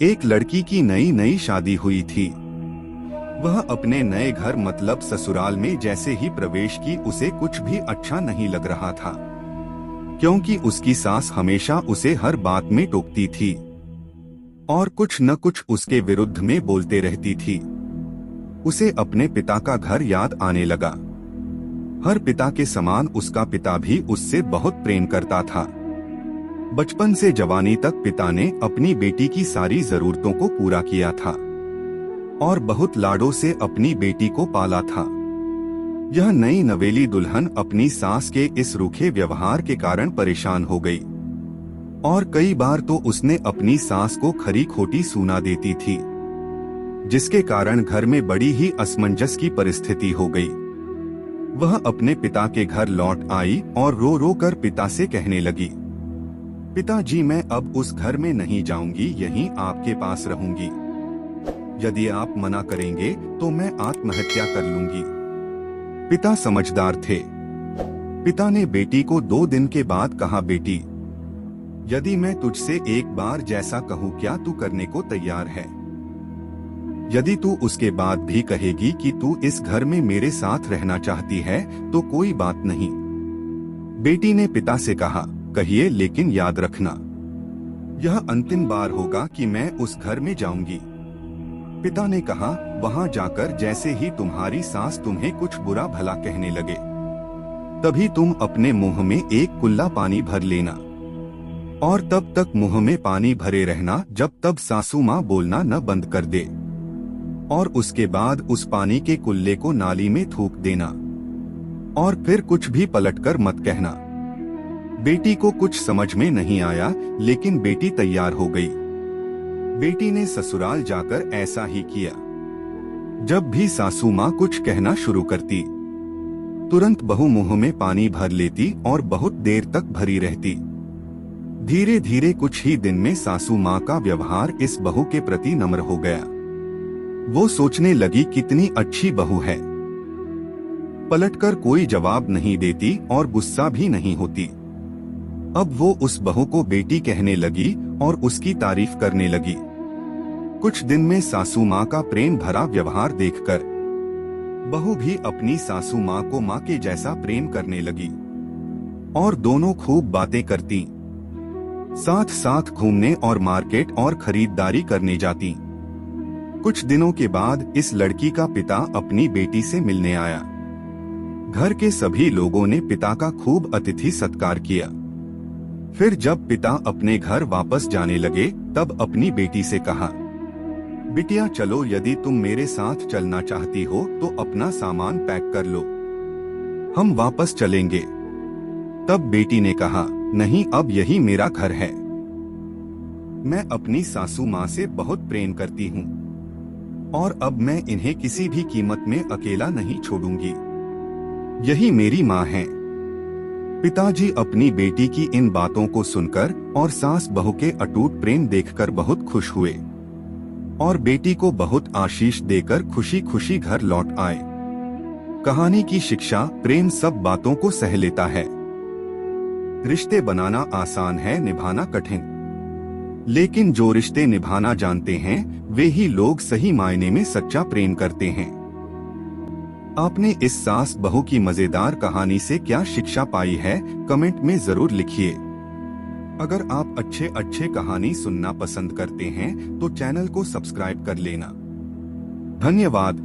एक लड़की की नई नई शादी हुई थी। वह अपने नए घर मतलब ससुराल में जैसे ही प्रवेश की उसे कुछ भी अच्छा नहीं लग रहा था, क्योंकि उसकी सास हमेशा उसे हर बात में टोकती थी और कुछ न कुछ उसके विरुद्ध में बोलते रहती थी। उसे अपने पिता का घर याद आने लगा। हर पिता के समान उसका पिता भी उससे बहुत प्रेम करता था। बचपन से जवानी तक पिता ने अपनी बेटी की सारी जरूरतों को पूरा किया था और बहुत लाडों से अपनी बेटी को पाला था। यह नई नवेली दुल्हन अपनी सास के इस रूखे व्यवहार के कारण परेशान हो गई और कई बार तो उसने अपनी सास को खरी खोटी सुना देती थी, जिसके कारण घर में बड़ी ही असमंजस की परिस्थिति हो गई। वह अपने पिता के घर लौट आई और रो रो कर पिता से कहने लगी, पिताजी मैं अब उस घर में नहीं जाऊंगी, यहीं आपके पास रहूंगी। यदि आप मना करेंगे तो मैं आत्महत्या कर लूंगी। पिता समझदार थे। पिता ने बेटी को 2 दिन के बाद कहा, बेटी यदि मैं तुझसे एक बार जैसा कहूँ क्या तू करने को तैयार है? यदि तू उसके बाद भी कहेगी कि तू इस घर में मेरे साथ रहना चाहती है तो कोई बात नहीं। बेटी ने पिता से कहा, कहिए लेकिन याद रखना यह अंतिम बार होगा कि मैं उस घर में जाऊंगी। पिता ने कहा, वहां जाकर जैसे ही तुम्हारी सास तुम्हें कुछ बुरा भला कहने लगे तभी तुम अपने मुंह में एक कुल्ला पानी भर लेना और तब तक मुंह में पानी भरे रहना जब तक सासू माँ बोलना न बंद कर दे, और उसके बाद उस पानी के कुल्ले को नाली में थूक देना और फिर कुछ भी पलटकर मत कहना। बेटी को कुछ समझ में नहीं आया, लेकिन बेटी तैयार हो गई। बेटी ने ससुराल जाकर ऐसा ही किया। जब भी सासू माँ कुछ कहना शुरू करती तुरंत बहू मुंह में पानी भर लेती और बहुत देर तक भरी रहती। धीरे धीरे कुछ ही दिन में सासू माँ का व्यवहार इस बहू के प्रति नम्र हो गया। वो सोचने लगी कितनी अच्छी बहू है, पलटकर कोई जवाब नहीं देती और गुस्सा भी नहीं होती। अब वो उस बहू को बेटी कहने लगी और उसकी तारीफ करने लगी। कुछ दिन में सासू माँ का प्रेम भरा व्यवहार देखकर बहू भी अपनी सासू माँ को माँ के जैसा प्रेम करने लगी और दोनों खूब बातें करती, साथ साथ घूमने और मार्केट और खरीदारी करने जाती। कुछ दिनों के बाद इस लड़की का पिता अपनी बेटी से मिलने आया। घर के सभी लोगों ने पिता का खूब अतिथि सत्कार किया। फिर जब पिता अपने घर वापस जाने लगे तब अपनी बेटी से कहा, बिटिया चलो, यदि तुम मेरे साथ चलना चाहती हो तो अपना सामान पैक कर लो, हम वापस चलेंगे। तब बेटी ने कहा, नहीं, अब यही मेरा घर है। मैं अपनी सासू माँ से बहुत प्रेम करती हूँ और अब मैं इन्हें किसी भी कीमत में अकेला नहीं छोड़ूंगी। यही मेरी माँ है। पिताजी अपनी बेटी की इन बातों को सुनकर और सास बहू के अटूट प्रेम देखकर बहुत खुश हुए और बेटी को बहुत आशीष देकर खुशी खुशी घर लौट आए। कहानी की शिक्षा, प्रेम सब बातों को सह लेता है। रिश्ते बनाना आसान है, निभाना कठिन, लेकिन जो रिश्ते निभाना जानते हैं वे ही लोग सही मायने में सच्चा प्रेम करते हैं। आपने इस सास बहू की मजेदार कहानी से क्या शिक्षा पाई है, कमेंट में जरूर लिखिए। अगर आप अच्छे कहानी सुनना पसंद करते हैं तो चैनल को सब्सक्राइब कर लेना। धन्यवाद।